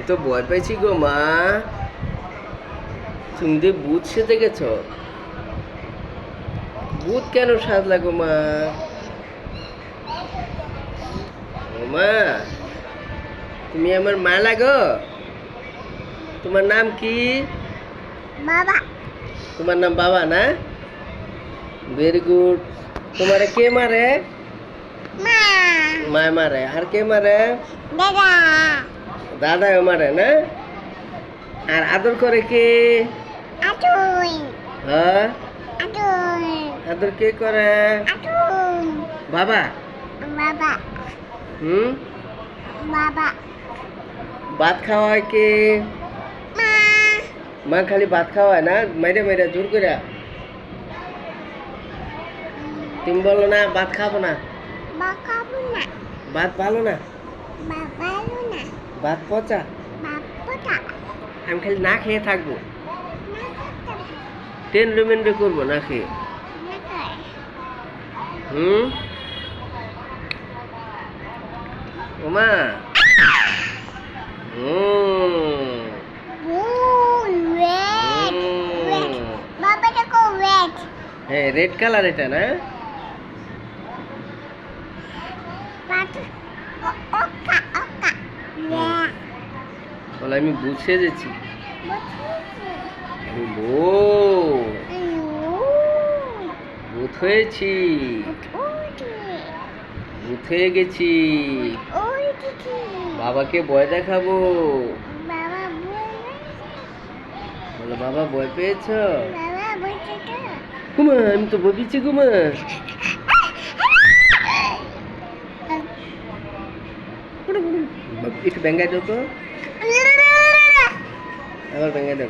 তো ভয় পাইছি গো মা। তুমি যে ভূত সেজে গেছ। ভূত কেন সাজলা গো মা? ও মা, তুমি আমার মা লাগো। তোমার নাম কি? বাবা। তোমার নাম বাবা না? Very good. তোমারে কে মারে? মা। মা মারে। আর কে মারে? দাদা। দাদাও মারে না? আর আদর করে কে? আতুন। হ্যাঁ, আতুন। আদর কে করে? আতুন। বাবা। বাবা। হুম, বাবা। ভাত খাওয়ায় কে? মা। মা খালি ভাত খাওয়ায় না, মাইরে মাইরে জোর করে। তুমি বলো না ভাত খাবো না, বাকাবু না। ভাত ভালো না, বাবালু না। ভাত পচা। বাপুটা। আমি খালি না খেয়ে থাকবো, না করতে। টেন্ডে মেন্ডে করবো না খেয়ে। না করে। হুম, ওমা। হুম, বুন রেড। রেড। বাবা দেখো রেড। হ্যাঁ রেড কালার এটা না? But Oka Oka. রেড। বলে আমি ভূত সেজেছি। বুঝছি। আমি ভূত, আয়ু। ভূত হয়েছি, ওটি। ভূত হয়ে গেছি। ওটি। বাবাকে ভয় দেখাবো। বাবা বলে। বলো বাবা ভয় পেয়েছ? বাবা বলছে তো। কুমা আমি তো ভয় পেয়েছি কুমা। একটু ব্যাঙ্গাই দাও তো, আবার ব্যাঙ্গাই দাও।